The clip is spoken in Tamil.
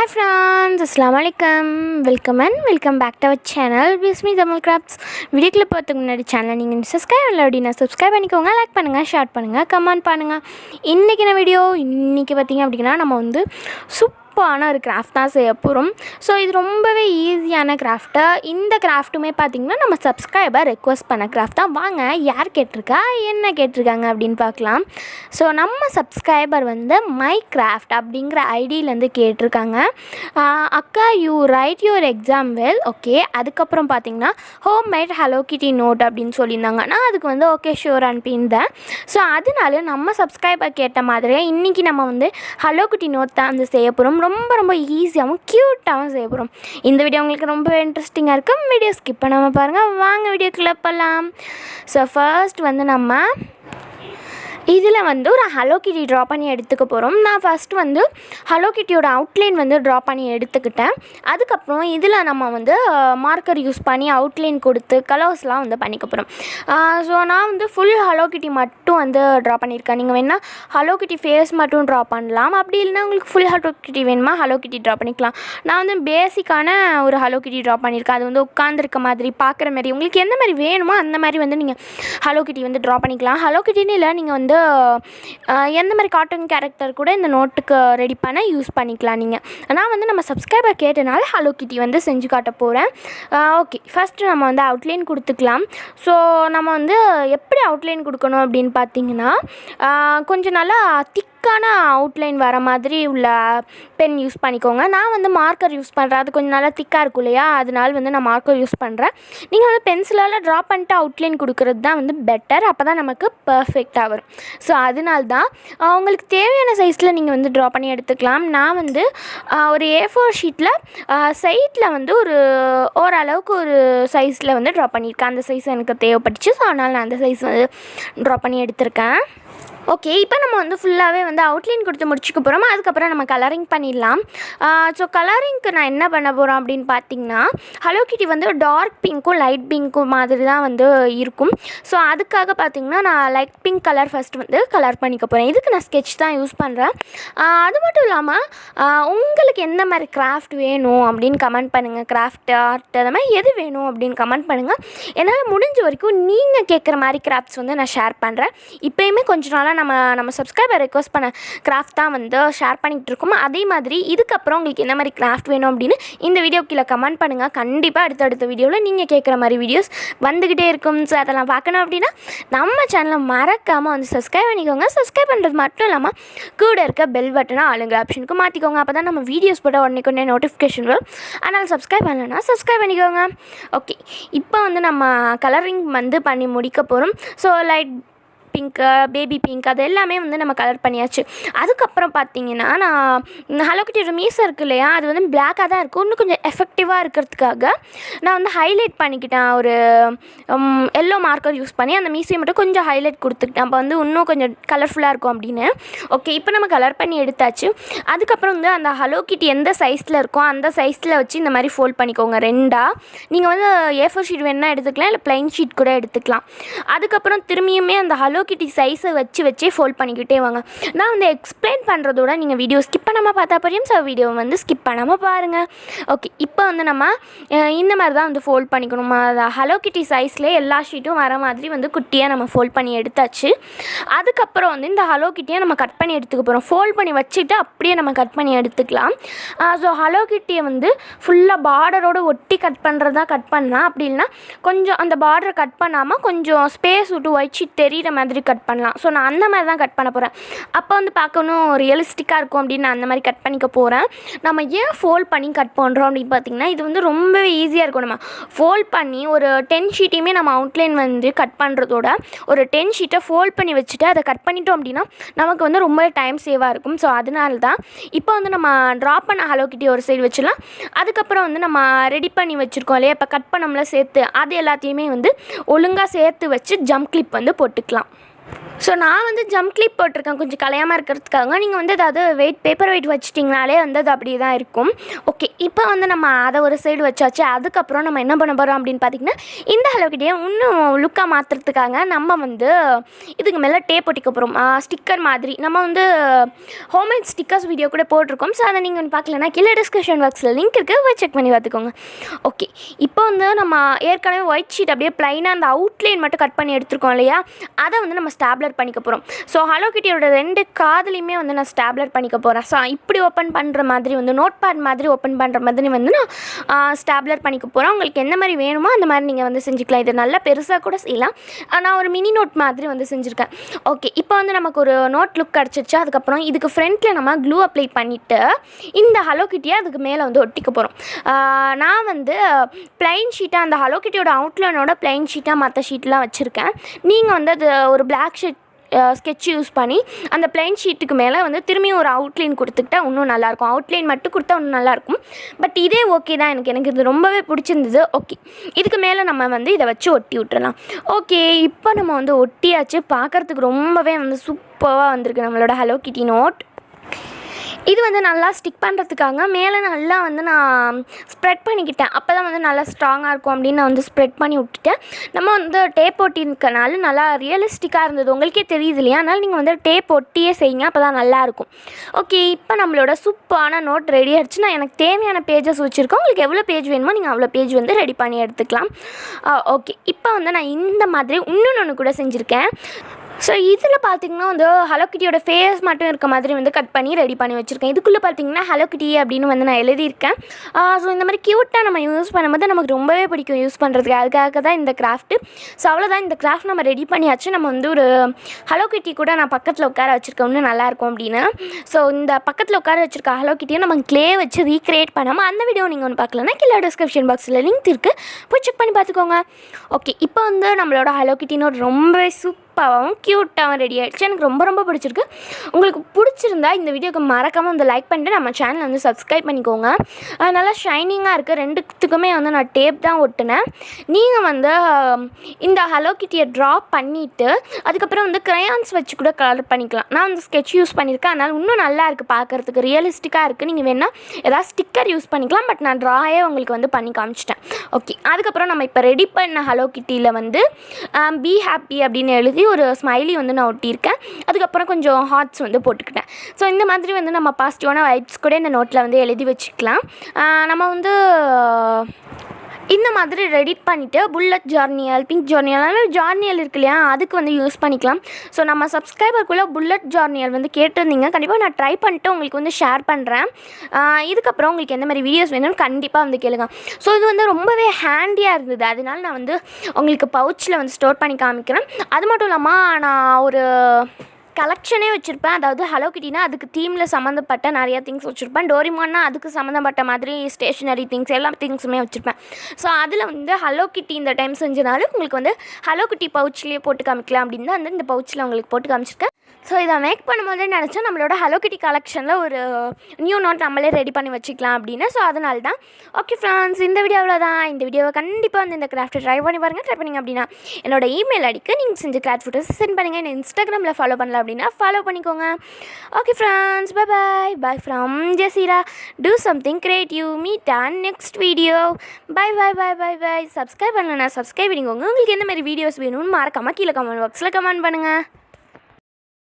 Hi friends, Assalamualaikum. Welcome back to our channel Bismi Tamil crafts. Video clip பார்த்துக்கு முன்னாடி சேனலை நீங்கள் சப்ஸ்கிரைப் பண்ணல அப்படின்னா சப்ஸ்கிரைப் பண்ணிக்கோங்க, லைக் பண்ணுங்கள், ஷேர் பண்ணுங்கள், கமெண்ட் பண்ணுங்கள். இன்றைக்கி பார்த்திங்க அப்படின்னா நம்ம வந்து சூப்பரான ஒரு கிராஃப்ட் தான் செய்ய போகிறோம். ஸோ இது ரொம்பவே ஈஸியான கிராஃப்ட்டு. இந்த கிராஃப்ட்டுமே பார்த்திங்கன்னா நம்ம சப்ஸ்கிரைபர் ரெக்வஸ்ட் பண்ண கிராஃப்ட் தான். வாங்க யார் கேட்டிருக்கா, என்ன கேட்டிருக்காங்க அப்படின்னு பார்க்கலாம். ஸோ நம்ம சப்ஸ்கிரைபர் வந்து மை கிராஃப்ட் அப்படிங்கிற ஐடியிலேருந்து கேட்டிருக்காங்க. அக்கா you right your exam well, okay. அதுக்கப்புறம் பார்த்திங்கன்னா ஹோம் மேட் ஹலோ கிட்டி நோட் அப்படின்னு சொல்லியிருந்தாங்க. நான் அதுக்கு வந்து ஓகே ஷூர் அனுப்பியிருந்தேன். ஸோ அதனால நம்ம சப்ஸ்கிரைபர் கேட்ட மாதிரியே இன்றைக்கி நம்ம வந்து ஹலோ கிட்டி நோட் தான் வந்து செய்ய போகிறோம். ரொம்ப ஈஸியாகவும் க்யூட்டாகவும் செய்ய போகிறோம். இந்த வீடியோ உங்களுக்கு ரொம்ப இன்ட்ரெஸ்டிங்காக இருக்கும். வீடியோ ஸ்கிப் பண்ணாமல் பாருங்கள். வாங்க வீடியோக்குள்ளே போகலாம். ஸோ ஃபர்ஸ்ட் வந்து நம்ம இதில் வந்து ஒரு ஹலோ கிட்டி ட்ரா பண்ணி எடுத்துக்க போகிறோம். நான் ஃபஸ்ட்டு வந்து ஹலோ கிட்டியோட அவுட்லைன் வந்து ட்ரா பண்ணி எடுத்துக்கிட்டேன். அதுக்கப்புறம் இதில் நம்ம வந்து மார்க்கர் யூஸ் பண்ணி அவுட்லைன் கொடுத்து கலர்ஸ்லாம் வந்து பண்ணிக்க போகிறோம். ஸோ நான் வந்து ஃபுல் ஹலோ கிட்டி மட்டும் வந்து ட்ரா பண்ணியிருக்கேன். நீங்கள் வேணால் ஹலோ கிட்டி ஃபேஸ் மட்டும் ட்ரா பண்ணலாம். அப்படி இல்லைனா உங்களுக்கு ஃபுல் ஹலோ கிட்டி வேணுமா ஹலோ கிட்டி ட்ரா பண்ணிக்கலாம். நான் வந்து பேசிக்கான ஒரு ஹலோ கிட்டி ட்ரா பண்ணியிருக்கேன். அது வந்து உட்காந்துருக்க மாதிரி பார்க்குற மாதிரி உங்களுக்கு எந்த மாதிரி வேணுமோ அந்த மாதிரி வந்து நீங்கள் ஹலோ கிட்டி வந்து ட்ரா பண்ணிக்கலாம். ஹலோ கிட்டின்னு இல்லை, நீங்கள் வந்து எந்த மாதிரி கார்ட்டூன் கேரக்டர் கூட இந்த நோட்டுக்கு ரெடி பண்ண யூஸ் பண்ணிக்கலாம். நீங்கள் நான் வந்து நம்ம சப்ஸ்கிரைபர் கேட்டனால ஹலோ கிட்டி வந்து செஞ்சு காட்ட போகிறேன். ஓகே, ஃபஸ்ட்டு நம்ம வந்து அவுட்லைன் கொடுத்துக்கலாம். ஸோ நம்ம வந்து எப்படி அவுட்லைன் கொடுக்கணும் அப்படின்னு பார்த்தீங்கன்னா கொஞ்சம் நல்லா திக்கான அவுட்லைன் வர மாதிரி உள்ள பென் யூஸ் பண்ணிக்கோங்க. நான் வந்து மார்க்கர் யூஸ் பண்ணுறேன். அது கொஞ்சம் நல்லா திக்காக இருக்கும் இல்லையா, அதனால வந்து நான் மார்க்கர் யூஸ் பண்ணுறேன். நீங்கள் வந்து பென்சிலால் ட்ரா பண்ணிட்டு அவுட்லைன் கொடுக்குறது தான் வந்து பெட்டர். அப்போ தான் நமக்கு பர்ஃபெக்டாக வரும். ஸோ அதனால தான் உங்களுக்கு தேவையான சைஸில் நீங்கள் வந்து ட்ரா பண்ணி எடுத்துக்கலாம். நான் வந்து ஒரு A4 ஷீட்டில் சைட்டில் வந்து ஓரளவுக்கு ஒரு சைஸில் வந்து ட்ரா பண்ணியிருக்கேன். அந்த சைஸ் எனக்கு தேவைப்பட்டுச்சு. ஸோ அதனால் நான் அந்த சைஸ் வந்து ட்ரா பண்ணி எடுத்திருக்கேன். ஓகே, இப்போ நம்ம வந்து ஃபுல்லாகவே வந்து அவுட்லைன் கொடுத்து முடிச்சுக்க போகிறோம். அதுக்கப்புறம் நம்ம கலரிங் பண்ணிடலாம். ஸோ கலரிங்க்கு நான் என்ன பண்ண போகிறோம் அப்படின்னு பார்த்தீங்கன்னா ஹலோ கிட்டி வந்து டார்க் பிங்க்கும் லைட் பிங்க்கும் மாதிரி தான் வந்து இருக்கும். ஸோ அதுக்காக பார்த்திங்கன்னா நான் லைட் பிங்க் கலர் ஃபஸ்ட்டு வந்து கலர் பண்ணிக்க போகிறேன். இதுக்கு நான் ஸ்கெட்ச் தான் யூஸ் பண்ணுறேன். அது மட்டும் இல்லாமல் உங்களுக்கு எந்த மாதிரி கிராஃப்ட் வேணும் அப்படின்னு கமெண்ட் பண்ணுங்கள். கிராஃப்ட் ஆர்ட் அது மாதிரி எது வேணும் அப்படின்னு கமெண்ட் பண்ணுங்கள். என்னால் முடிஞ்ச வரைக்கும் நீங்கள் கேட்குற மாதிரி கிராஃப்ட்ஸ் வந்து நான் ஷேர் பண்ணுறேன். இப்போயுமே கொஞ்சம் நாளாக நம்ம சப்ஸ்கிரைபர் ரெக்வஸ்ட் பண்ண கிராஃப்ட் தான் வந்து ஷேர் பண்ணிகிட்டு இருக்கோம். அதே மாதிரி இதுக்கப்புறம் உங்களுக்கு என்ன மாதிரி கிராஃப்ட் வேணும் அப்படின்னு இந்த வீடியோ கீழே கமெண்ட் பண்ணுங்கள். கண்டிப்பாக அடுத்தடுத்த வீடியோவில் நீங்கள் கேட்குற மாதிரி வீடியோஸ் வந்துக்கிட்டே இருக்கும். ஸோ அதெல்லாம் பார்க்கணும் அப்படின்னா நம்ம சேனலை மறக்காமல் வந்து சப்ஸ்கிரைப் பண்ணிக்கோங்க. சப்ஸ்கிரைப் பண்ணுறது மட்டும் இல்லாமல் கூட இருக்க பெல் பட்டனை ஆளுங்க ஆப்ஷனுக்கு மாற்றிக்கோங்க. அப்போ தான் நம்ம வீடியோஸ் போட்டால் உடனே நோட்டிஃபிகேஷன் வரும். அதனால் சப்ஸ்கிரைப் பண்ணலைன்னா சப்ஸ்கிரைப் பண்ணிக்கோங்க. ஓகே, இப்போ வந்து நம்ம கலரிங் வந்து பண்ணி முடிக்க போகிறோம். So light pink, baby pink அது எல்லாமே வந்து நம்ம கலர் பண்ணியாச்சு. அதுக்கப்புறம் பார்த்தீங்கன்னா நான் ஹலோ கிட்டியோட மீசை இருக்குது இல்லையா, அது வந்து பிளாக்காக தான் இருக்கும். இன்னும் கொஞ்சம் எஃபெக்டிவாக இருக்கிறதுக்காக நான் வந்து ஹைலைட் பண்ணிக்கிட்டேன். ஒரு எல்லோ மார்க்கர் யூஸ் பண்ணி அந்த மீசையை மட்டும் கொஞ்சம் ஹைலைட் கொடுத்துக்கிட்டேன். அப்போ வந்து இன்னும் கொஞ்சம் கலர்ஃபுல்லாக இருக்கும் அப்படின்னு. ஓகே, இப்போ நம்ம கலர் பண்ணி எடுத்தாச்சு. அதுக்கப்புறம் வந்து அந்த ஹலோ கிட்டி எந்த சைஸில் இருக்கோ அந்த சைஸில் வச்சு இந்த மாதிரி ஃபோல்ட் பண்ணிக்கோங்க ரெண்டாக. நீங்கள் வந்து A4 ஷீட் வேணுன்னா எடுத்துக்கலாம், இல்லை ப்ளைன் ஷீட் கூட எடுத்துக்கலாம். அதுக்கப்புறம் திரும்பியுமே அந்த ஹலோ கிட்டி சைஸை வச்சே ஃபோல்ட் பண்ணிக்கிட்டே வாங்க. நான் வந்து எக்ஸ்பிளைன் பண்ணுறதோட நீங்கள் வீடியோ ஸ்கிப் பண்ணாமல் பார்த்தா புரியும். ஸோ வீடியோவை வந்து ஸ்கிப் பண்ணாமல் பாருங்கள். ஓகே, இப்போ வந்து நம்ம இந்த மாதிரி தான் வந்து ஃபோல்ட் பண்ணிக்கணும். ஹலோ கிட்டி சைஸ்லேயே எல்லா ஷீட்டும் வர மாதிரி வந்து குட்டியாக நம்ம ஃபோல்ட் பண்ணி எடுத்தாச்சு. அதுக்கப்புறம் வந்து இந்த ஹலோ கிட்டியை நம்ம கட் பண்ணி எடுத்துக்க போகிறோம். ஃபோல்ட் பண்ணி வச்சுட்டு அப்படியே நம்ம கட் பண்ணி எடுத்துக்கலாம். ஸோ ஹலோ கிட்டியை வந்து ஃபுல்லாக பார்டரோடு ஒட்டி கட் பண்ணுறதா கட் பண்ணலாம். அப்படி இல்லைனா கொஞ்சம் அந்த பார்டரை கட் பண்ணாமல் கொஞ்சம் ஸ்பேஸ் விட்டு ஒயிட் ஷீட் தெரிகிற மாதிரி கட் பண்ணலாம். ஸோ நான் அந்த மாதிரி தான் கட் பண்ண போகிறேன். அப்போ வந்து பார்க்கணும் ரியலிஸ்டிக்காக இருக்கும் அப்படின்னு நான் அந்த மாதிரி கட் பண்ணிக்க போகிறேன். நம்ம ஏன் ஃபோல்ட் பண்ணி கட் பண்ணுறோம் அப்படின்னு பார்த்தீங்கன்னா இது வந்து ரொம்பவே ஈஸியாக இருக்கும். நம்ம ஃபோல்ட் பண்ணி ஒரு 10 ஷீட்டையுமே நம்ம அவுட்லைன் வந்து கட் பண்ணுறதோட ஒரு 10 ஷீட்டை ஃபோல்ட் பண்ணி வச்சுட்டு அதை கட் பண்ணிட்டோம் அப்படின்னா நமக்கு வந்து ரொம்ப டைம் சேவாக இருக்கும். ஸோ அதனால தான் இப்போ வந்து நம்ம ட்ரா பண்ண ஹலோ கிட்டி ஒரு சைடு வச்சுலாம். அதுக்கப்புறம் வந்து நம்ம ரெடி பண்ணி வச்சுருக்கோம் இல்லையா, இப்போ கட் பண்ணோம்ல சேர்த்து, அது எல்லாத்தையுமே வந்து ஒழுங்காக சேர்த்து வச்சு ஜம்ப் கிளிப் வந்து போட்டுக்கலாம். ஸோ நான் வந்து ஜம்ப் கிளிப் போட்டிருக்கேன் கொஞ்சம் கலையாமல் இருக்கிறதுக்காக. நீங்கள் வந்து ஏதாவது பேப்பர் வெயிட் வச்சிட்டிங்கனாலே வந்து அது அப்படி தான் இருக்கும். ஓகே, இப்போ வந்து நம்ம அதை ஒரு சைடு வச்சாச்சு. அதுக்கப்புறம் நம்ம என்ன பண்ண போகிறோம் அப்படின்னு பார்த்திங்கன்னா, இந்த ஹலோகிட்டியை இன்னும் லுக்காக மாற்றுறதுக்காக நம்ம வந்து இதுக்கு மேலே டேப் ஒட்டிக்க போகிறோம். ஸ்டிக்கர் மாதிரி நம்ம வந்து ஹோம்மேட் ஸ்டிக்கர்ஸ் வீடியோ கூட போட்டிருக்கோம். ஸோ அதை நீங்கள் பார்க்கலன்னா கீழே டிஸ்கிரிப்ஷன் பாக்ஸில் லிங்க் இருக்குது, போய் செக் பண்ணி பார்த்துக்கோங்க. ஓகே, இப்போ வந்து நம்ம ஏற்கனவே ஒயிட் ஷீட் அப்படியே ப்ளைனாக அந்த அவுட்லைன் மட்டும் கட் பண்ணி எடுத்துருக்கோம் இல்லையா, அதை வந்து நம்ம ஸ்டாப்லர் பண்ணிக்க போகிறோம். ஸோ ஹலோ கிட்டியோட 2 காதுலையுமே வந்து நான் ஸ்டாப்லர் பண்ணிக்க போகிறேன். ஸோ இப்படி ஓப்பன் பண்ணுற மாதிரி வந்து நோட் பேட் மாதிரி ஓப்பன் பண்ணுற மாதிரி வந்து நான் ஸ்டாப்லர் பண்ணிக்க போகிறேன். உங்களுக்கு எந்த மாதிரி வேணுமோ அந்த மாதிரி நீங்கள் வந்து செஞ்சுக்கலாம். இது நல்லா பெருசாக கூட செய்யலாம். நான் ஒரு மினி நோட் மாதிரி வந்து செஞ்சுருக்கேன். ஓகே, இப்போ வந்து நமக்கு ஒரு நோட் லுக் கிடச்சிருச்சு. அதுக்கப்புறம் இதுக்கு ஃப்ரண்ட்டில் நம்ம க்ளூ அப்ளை பண்ணிவிட்டு இந்த ஹலோ கிட்டியை அதுக்கு மேலே வந்து ஒட்டிக்க போகிறோம். நான் வந்து ப்ளைன் ஷீட்டாக அந்த ஹலோ கிட்டியோட அவுட்லைனோட ப்ளைன் ஷீட்டாக மற்ற ஷீட்லாம் வச்சுருக்கேன். நீங்கள் வந்து அது ஒரு பிளாக் ஷீட் ஸ்கெட்ச் யூஸ் பண்ணி அந்த ப்ளைன் ஷீட்டுக்கு மேலே வந்து திரும்பியும் ஒரு அவுட்லைன் கொடுத்துக்கிட்டா இன்னும் நல்லாயிருக்கும். அவுட்லைன் மட்டும் கொடுத்தா இன்னும் நல்லாயிருக்கும். பட் இதே ஓகே தான், எனக்கு இது ரொம்பவே பிடிச்சிருந்தது. ஓகே, இதுக்கு மேலே நம்ம வந்து இதை வச்சு ஒட்டி விட்டுறலாம். ஓகே, இப்போ நம்ம வந்து ஒட்டியாச்சு. பார்க்குறதுக்கு ரொம்பவே வந்து சூப்பராக வந்திருக்கு நம்மளோட ஹலோ கிட்டி நோட். இது வந்து நல்லா ஸ்டிக் பண்ணுறதுக்காக மேலே நல்லா வந்து நான் ஸ்ப்ரெட் பண்ணிக்கிட்டேன். அப்போ தான் வந்து நல்லா ஸ்ட்ராங்காக இருக்கும் அப்படின்னு நான் வந்து ஸ்ப்ரெட் பண்ணி விட்டுட்டேன். நம்ம வந்து டேப் ஒட்டியிருக்கனால நல்லா ரியலிஸ்டிக்காக இருந்தது, உங்களுக்கே தெரியுது இல்லையா? அதனால் நீங்கள் வந்து டேப் ஒட்டியே செய்யுங்க, அப்போ தான் நல்லாயிருக்கும். ஓகே, இப்போ நம்மளோட சூப்பரான நோட் ரெடி ஆகிடுச்சு. நான் எனக்கு தேவையான பேஜஸ் வச்சுருக்கேன். உங்களுக்கு எவ்வளோ பேஜ் வேணுமோ நீங்கள் அவ்வளோ பேஜ் வந்து ரெடி பண்ணி எடுத்துக்கலாம். ஓகே, இப்போ வந்து நான் இந்த மாதிரி இன்னொன்று கூட செஞ்சுருக்கேன். ஸோ இதில் பார்த்திங்கன்னா வந்து ஹலோ கிட்டியோட ஃபேஸ் மட்டும் இருக்க மாதிரி வந்து கட் பண்ணி ரெடி பண்ணி வச்சுருக்கேன். இதுக்குள்ளே பார்த்திங்கன்னா ஹலோ கிட்டி அப்படின்னு வந்து நான் எழுதியிருக்கேன். ஸோ இந்த மாதிரி க்யூட்டாக நம்ம யூஸ் பண்ணும்போது நமக்கு ரொம்பவே பிடிக்கும் யூஸ் பண்ணுறதுக்கு. அதுக்காக தான் இந்த கிராஃப்ட்டு. ஸோ அவ்வளோதான், இந்த கிராஃப்ட் நம்ம ரெடி பண்ணியாச்சு. நம்ம வந்து ஒரு ஹலோ கிட்டி கூட நான் பக்கத்தில் உட்கார வச்சுருக்கேன், இன்னும் நல்லாயிருக்கும் அப்படின்னு. ஸோ இந்த பக்கத்தில் உட்கார வச்சுருக்க ஹலோ கிட்டியை நம்ம க்ளே வச்சு ரீக்ரியேட் பண்ணாமல் அந்த வீடியோ நீங்கள் ஒன்று பார்க்கலன்னா கீழே டிஸ்கிரிப்ஷன் பாக்ஸில் லிங்க் இருக்குது, போய் செக் பண்ணி பார்த்துக்கோங்க. ஓகே, இப்போ வந்து நம்மளோட ஹலோ கிட்டின்னு ரொம்பவே சூப்பராகவும் க்யூட்டாகவும் ரெடி ஆகிடுச்சு. எனக்கு ரொம்ப ரொம்ப பிடிச்சிருக்கு. உங்களுக்கு பிடிச்சிருந்தா இந்த வீடியோக்கு மறக்காமல் வந்து லைக் பண்ணிட்டு நம்ம சேனலை வந்து சப்ஸ்கிரைப் பண்ணிக்கோங்க. நல்லா ஷைனிங்காக இருக்குது. 2த்துக்குமே வந்து நான் டேப் தான் ஒட்டினேன். நீங்கள் வந்து இந்த ஹலோ கிட்டியை ட்ரா பண்ணிவிட்டு அதுக்கப்புறம் வந்து க்ரையான்ஸ் வச்சு கூட கலர் பண்ணிக்கலாம். நான் வந்து ஸ்கெட்ச் யூஸ் பண்ணியிருக்கேன், அதனால் இன்னும் நல்லா இருக்குது, பார்க்குறதுக்கு ரியலிஸ்டிக்காக இருக்குது. நீங்கள் வேணால் ஏதாவது ஸ்டிக்கர் யூஸ் பண்ணிக்கலாம், பட் நான் ட்ராயே உங்களுக்கு வந்து பண்ணி காமிச்சிட்டேன். ஓகே, அதுக்கப்புறம் நம்ம இப்போ ரெடி பண்ண ஹலோ கிட்டியில் வந்து பி ஹாப்பி அப்படின்னு எழுதி ஒரு ஸ்மைலி வந்து நான் ஒட்டியிருக்கேன். அதுக்கப்புறம் கொஞ்சம் ஹார்ட்ஸ் வந்து போட்டுக்கிட்டேன். ஸோ இந்த மாதிரி வந்து நம்ம பாசிட்டிவான வைப்ஸ் கூட இந்த நோட்டில் வந்து எழுதி வச்சுக்கலாம். நம்ம வந்து இந்த மாதிரி ரெடி பண்ணிவிட்டு புல்லட் ஜார்னியல், பிங்க் ஜார்னியல், ஜார்னியல் இருக்கு இல்லையா, அதுக்கு வந்து யூஸ் பண்ணிக்கலாம். ஸோ நம்ம சப்ஸ்கிரைபருக்குள்ளே புல்லட் ஜார்னியல் வந்து கேட்டிருந்தீங்க. கண்டிப்பாக நான் ட்ரை பண்ணிட்டு உங்களுக்கு வந்து ஷேர் பண்ணுறேன். இதுக்கப்புறம் உங்களுக்கு எந்த மாதிரி வீடியோஸ் வேணும்னு கண்டிப்பாக வந்து கேளுங்க. ஸோ இது வந்து ரொம்பவே ஹேண்டியாக இருந்தது, அதனால நான் வந்து உங்களுக்கு பவுச்சில் வந்து ஸ்டோர் பண்ணி காமிக்கிறேன். அது மட்டும் இல்லாமல் நான் ஒரு கலெக்ஷனே வச்சுருப்பேன். அதாவது ஹலோ கிட்டினா அதுக்கு தீமில் சம்மந்தப்பட்ட நிறையா திங்ஸ் வச்சுருப்பேன். டோரிமான்னா அதுக்கு சம்மந்தப்பட்ட மாதிரி ஸ்டேஷ்னரி திங்ஸ் எல்லா திங்ஸுமே வச்சுருப்பேன். ஸோ அதில் வந்து ஹலோ கிட்டி இந்த டைம் செஞ்சனால உங்களுக்கு வந்து ஹலோ கிட்டி பவுச்லேயே போட்டு காமிக்கலாம் அப்படின்னு தான் வந்து இந்த பவுச்சில் உங்களுக்கு போட்டு காமிச்சிருக்கேன். ஸோ இதை மேக் பண்ணும்போதே நினச்சேன் நம்மளோட ஹலோ கிட்டி கலெக்ஷனில் ஒரு நியூ நோட் நம்மளே ரெடி பண்ணி வச்சுக்கலாம் அப்படின்னு. ஸோ அதனால தான். ஓகே ஃப்ரெண்ட்ஸ், இந்த வீடியோவில் தான். இந்த வீடியோவை கண்டிப்பாக வந்து இந்த கிராஃப்ட்டை ட்ரை பண்ணி பாருங்கள். ட்ரை பண்ணிங்க அப்படின்னா என்னோட இமெயில் ஐடிக்கு நீங்கள் செஞ்ச கிராஃப்ட் ஃபோட்டோஸ் சென்ட் பண்ணுங்கள். என்ன இன்ஸ்டாகிராமில் ஃபாலோ பண்ணலாம் அப்படின்னா ஃபாலோ பண்ணிக்கோங்க. Okay friends, bye bye. Bye from Jaseera. Do something creative. Meet on next video. Bye bye bye bye bye. Subscribe பண்ணலன்னா சப்ஸ்கிரைப் பண்ணிக்கோங்க. உங்களுக்கு எந்த மாதிரி வீடியோஸ் வேணும்னு மறக்காமல் கீழே கமெண்ட் பாக்ஸில் கமெண்ட் பண்ணுங்கள்.